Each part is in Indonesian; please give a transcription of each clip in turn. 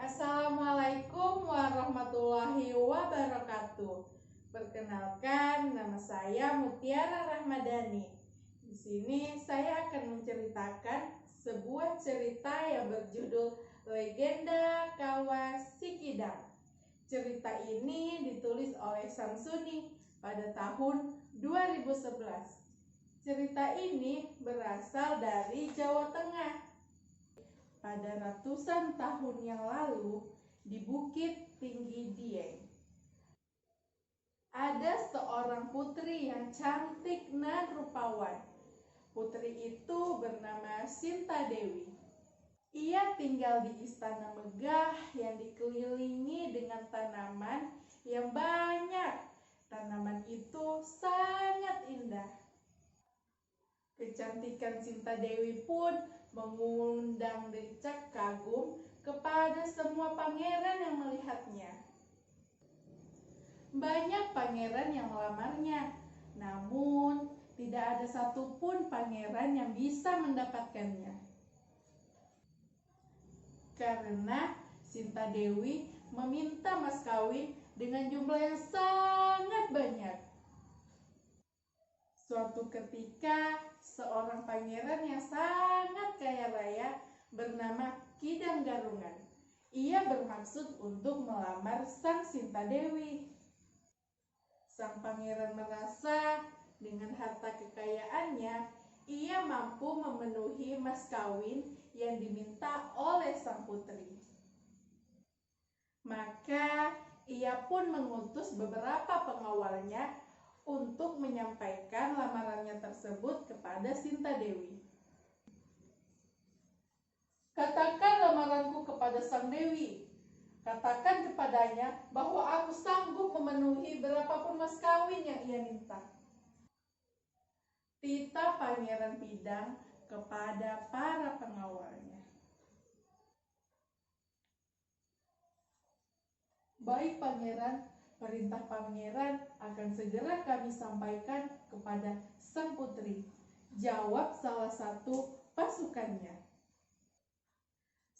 Assalamualaikum warahmatullahi wabarakatuh. Perkenalkan, nama saya Mutiara Rahmadani. Di sini saya akan menceritakan sebuah cerita yang berjudul Legenda Kawah Sikidang. Cerita ini ditulis oleh Samsuni pada tahun 2011. Cerita ini berasal dari Jawa Tengah. Pada ratusan tahun yang lalu, di Bukit Tinggi Dieng, ada seorang putri yang cantik dan rupawan. Putri itu bernama Sinta Dewi. Ia tinggal di istana megah yang dikelilingi dengan tanaman yang banyak. Tanaman itu sangat indah. Kecantikan Sinta Dewi pun mengundang decak kagum kepada semua pangeran yang melihatnya. Banyak pangeran yang melamarnya, namun tidak ada satupun pangeran yang bisa mendapatkannya. Karena Sinta Dewi meminta mas kawin dengan jumlah yang sangat banyak. Suatu ketika, seorang pangeran yang sangat kaya raya bernama Kidang Garungan. Ia bermaksud untuk melamar sang Sinta Dewi. Sang pangeran merasa dengan harta kekayaannya, ia mampu memenuhi mas kawin yang diminta oleh sang putri. Maka ia pun mengutus beberapa pengawalnya untuk menyampaikan lamarannya tersebut kepada Sinta Dewi. Katakan lamaranku kepada sang Dewi. Katakan kepadanya bahwa aku sanggup memenuhi berapapun mas kawin yang ia minta. Titah Pangeran Pidang kepada para pengawalnya. Baik pangeran, perintah pangeran akan segera kami sampaikan kepada sang putri, jawab salah satu pasukannya.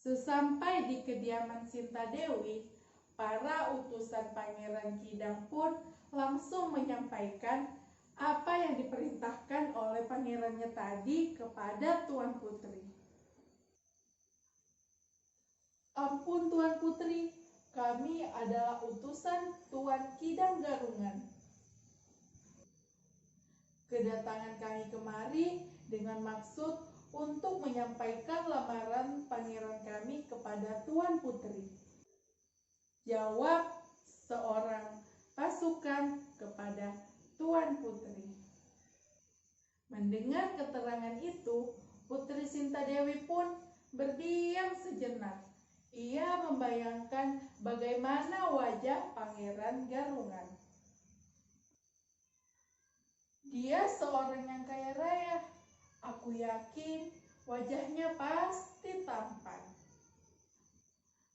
Sesampai di kediaman Sinta Dewi, para utusan Pangeran Kidang pun langsung menyampaikan apa yang diperintahkan oleh pangerannya tadi kepada Tuan Putri. Ampun Tuan Putri, kami adalah utusan Tuan Kidang Garungan. Kedatangan kami kemari dengan maksud untuk menyampaikan lamaran pangeran kami kepada Tuan Putri. Jawab seorang pasukan kepada Tuan Putri. Mendengar keterangan itu, Putri Sinta Dewi pun berdiam sejenak. Ia membayangkan bagaimana wajah Pangeran Garungan. Dia seorang yang kaya raya. Aku yakin wajahnya pasti tampan.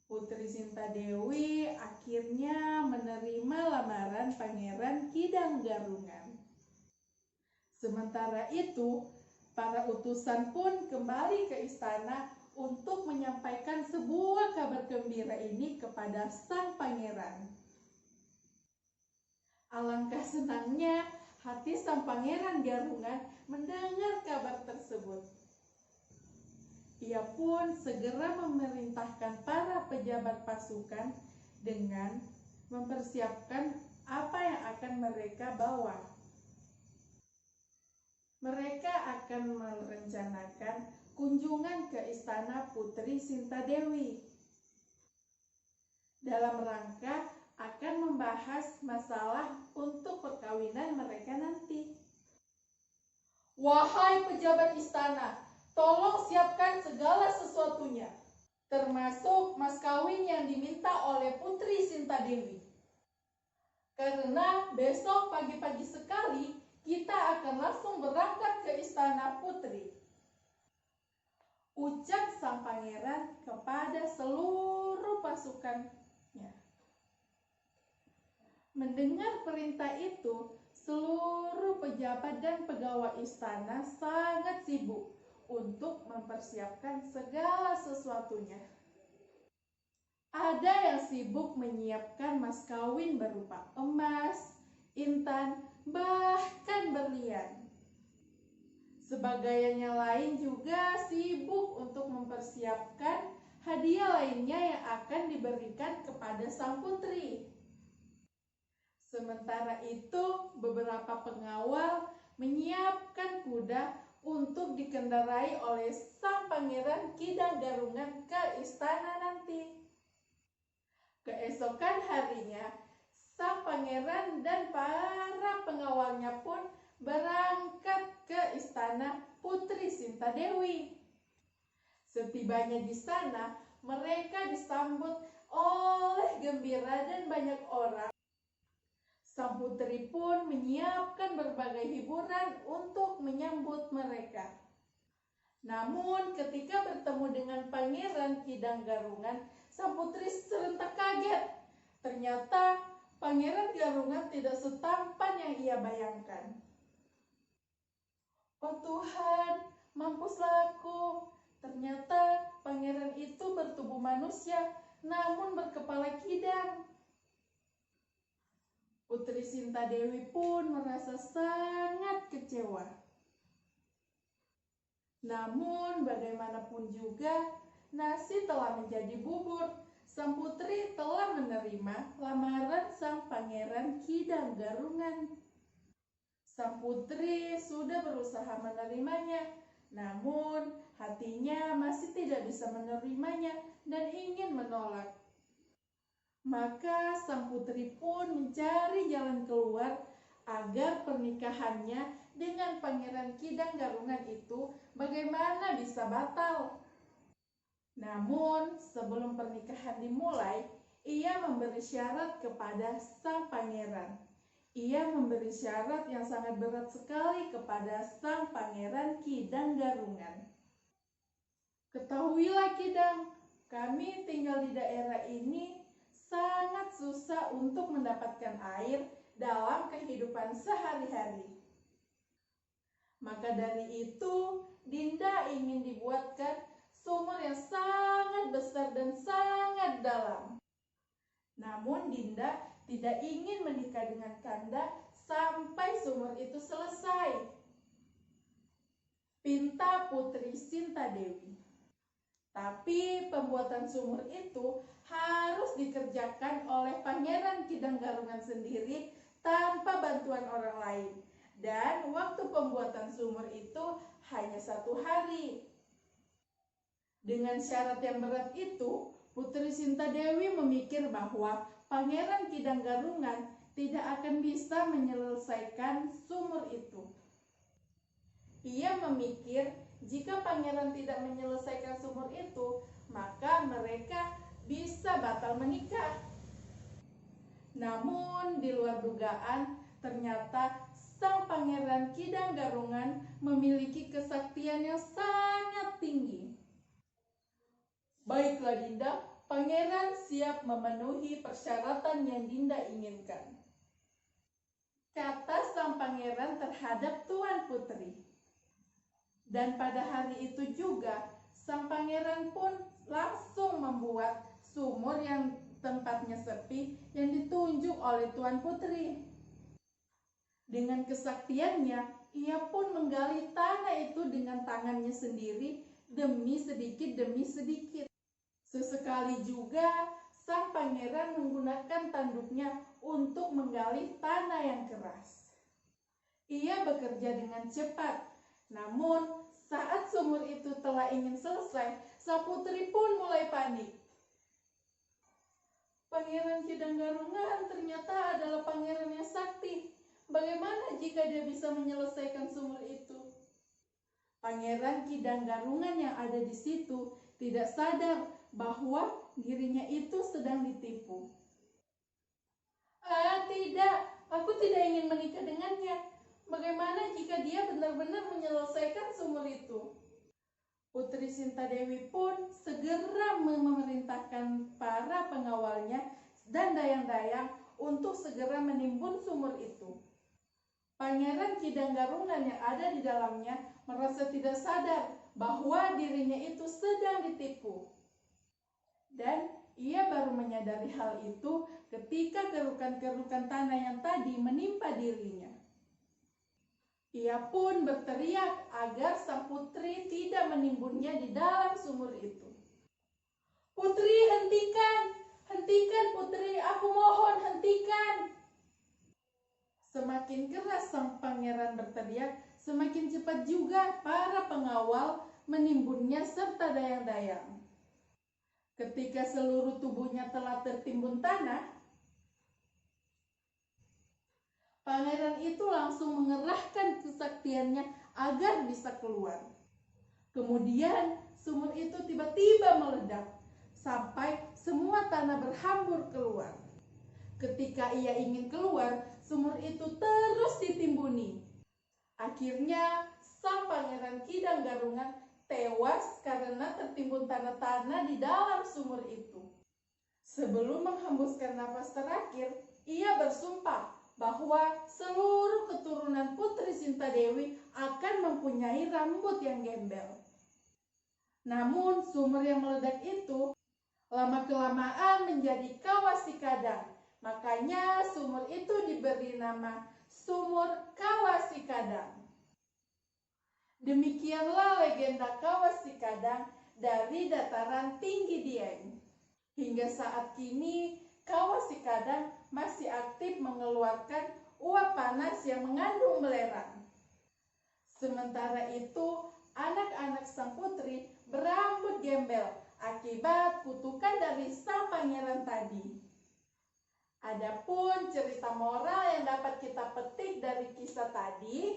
Putri Sinta Dewi akhirnya menerima lamaran Pangeran Kidang Garungan. Sementara itu, para utusan pun kembali ke istana untuk menyampaikan sebuah kabar gembira ini kepada sang pangeran. Alangkah senangnya hati sang Pangeran Garungan mendengar kabar tersebut. Ia pun segera memerintahkan para pejabat pasukan dengan mempersiapkan apa yang akan mereka bawa. Mereka akan merencanakan kunjungan ke istana Putri Sinta Dewi dalam rangka akan membahas masalah untuk perkawinan mereka nanti. Wahai pejabat istana, tolong siapkan segala sesuatunya, termasuk mas kawin yang diminta oleh Putri Sinta Dewi. Karena besok pagi-pagi sekali kita akan langsung berangkat ke istana Putri. Ucap sang pangeran kepada seluruh pasukannya. Mendengar perintah itu, seluruh pejabat dan pegawai istana sangat sibuk untuk mempersiapkan segala sesuatunya. Ada yang sibuk menyiapkan mas kawin berupa emas, intan, bahkan berlian. Sebagian yang lain juga sibuk untuk mempersiapkan hadiah lainnya yang akan diberikan kepada sang putri. Sementara itu, beberapa pengawal menyiapkan kuda untuk dikendarai oleh sang pangeran Kidang Garungan ke istana nanti. Keesokan harinya, sang pangeran dan para pengawalnya pun berangkat ke istana Putri Sintadewi. Setibanya di sana, mereka disambut oleh gembira dan banyak orang. Sang putri pun menyiapkan berbagai hiburan untuk menyambut mereka. Namun ketika bertemu dengan Pangeran Kidang Garungan, sang putri serentak kaget. Ternyata Pangeran Garungan tidak setampan yang ia bayangkan. Oh Tuhan, mampuslah aku. Ternyata pangeran itu bertubuh manusia, namun berkepala kidang. Putri Sintadewi pun merasa sangat kecewa. Namun bagaimanapun juga, nasi telah menjadi bubur. Sang putri telah menerima lamaran sang pangeran Kidang Garungan. Sang putri sudah berusaha menerimanya, namun hatinya masih tidak bisa menerimanya dan ingin menolak. Maka sang putri pun mencari jalan keluar agar pernikahannya dengan Pangeran Kidang Garungan itu bagaimana bisa batal. Namun sebelum pernikahan dimulai, ia memberi syarat kepada sang pangeran. Ia memberi syarat yang sangat berat sekali kepada sang Pangeran Kidang Garungan. Ketahuilah Kidang, kami tinggal di daerah ini sangat susah untuk mendapatkan air dalam kehidupan sehari-hari. Maka dari itu, Dinda ingin dibuatkan sumur yang sangat besar dan sangat dalam. Namun Dinda tidak ingin menikah dengan Kanda sampai sumur itu selesai, pinta Putri Sintadewi. Tapi pembuatan sumur itu harus dikerjakan oleh Pangeran Kidang Garungan sendiri tanpa bantuan orang lain. Dan waktu pembuatan sumur itu hanya 1 hari. Dengan syarat yang berat itu, Putri Sintadewi memikir bahwa Pangeran Kidang Garungan tidak akan bisa menyelesaikan sumur itu. Ia memikir jika pangeran tidak menyelesaikan sumur itu, maka mereka bisa batal menikah. Namun di luar dugaan, ternyata sang Pangeran Kidang Garungan memiliki kesaktian yang sangat tinggi. Baiklah Dinda, pangeran siap memenuhi persyaratan yang Dinda inginkan, kata sang pangeran terhadap Tuan Putri. Dan pada hari itu juga, sang pangeran pun langsung membuat sumur yang tempatnya sepi yang ditunjuk oleh Tuan Putri. Dengan kesaktiannya, ia pun menggali tanah itu dengan tangannya sendiri demi sedikit. Sesekali juga, sang pangeran menggunakan tanduknya untuk menggali tanah yang keras. Ia bekerja dengan cepat. Namun, saat sumur itu telah ingin selesai, sang putri pun mulai panik. Pangeran Kidang Garungan ternyata adalah pangeran yang sakti. Bagaimana jika dia bisa menyelesaikan sumur itu? Pangeran Kidang Garungan yang ada di situ tidak sadar bahwa dirinya itu sedang ditipu. Tidak, aku tidak ingin menikah dengannya. Bagaimana jika dia benar-benar menyelesaikan sumur itu? Putri Sintadewi pun segera memerintahkan para pengawalnya dan dayang-dayang untuk segera menimbun sumur itu. Pangeran Kidang Garungan yang ada di dalamnya merasa tidak sadar bahwa dirinya itu sedang ditipu. Dan Ia baru menyadari hal itu ketika kerukan-kerukan tanah yang tadi menimpa dirinya. Ia pun berteriak agar sang putri tidak menimbunnya di dalam sumur itu. "Putri, hentikan! Hentikan putri, aku mohon hentikan!" Semakin keras sang pangeran berteriak, semakin cepat juga para pengawal menimbunnya serta dayang-dayang. Ketika seluruh tubuhnya telah tertimbun tanah, pangeran itu langsung mengerahkan kesaktiannya agar bisa keluar. Kemudian sumur itu tiba-tiba meledak sampai semua tanah berhambur keluar. Ketika ia ingin keluar, sumur itu terus ditimbuni. Akhirnya sang pangeran Kidang Garungan tewas karena tertimbun tanah-tanah di dalam sumur itu. Sebelum menghembuskan napas terakhir, ia bersumpah bahwa seluruh keturunan Putri Sintadewi akan mempunyai rambut yang gembel. Namun sumur yang meledak itu lama-kelamaan menjadi Kawah Sikadang. Makanya sumur itu diberi nama Sumur Kawah Sikadang. Demikianlah legenda Kawah Sikadang dari dataran tinggi Dieng. Hingga saat kini, Kawah Sikadang masih aktif mengeluarkan uap panas yang mengandung belerang. Sementara itu, anak-anak sang putri berambut gembel akibat kutukan dari sang pangeran tadi. Adapun cerita moral yang dapat kita petik dari kisah tadi,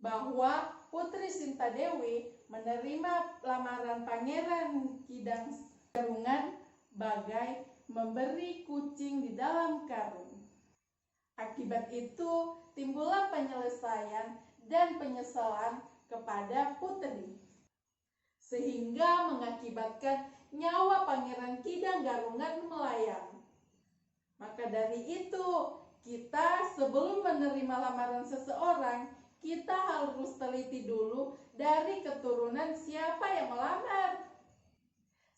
bahwa Putri Sintadewi menerima lamaran Pangeran Kidang Garungan bagai memberi kucing di dalam karung. Akibat itu timbullah penyelesaian dan penyesalan kepada putri, sehingga mengakibatkan nyawa Pangeran Kidang Garungan melayang. Maka dari itu, kita sebelum menerima lamaran seseorang, kita harus teliti dulu dari keturunan siapa yang melamar.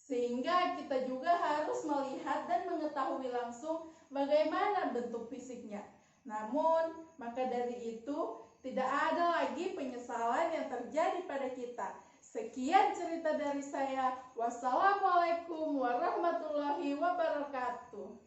Sehingga kita juga harus melihat dan mengetahui langsung bagaimana bentuk fisiknya. Namun, maka dari itu tidak ada lagi penyesalan yang terjadi pada kita. Sekian cerita dari saya. Wassalamualaikum warahmatullahi wabarakatuh.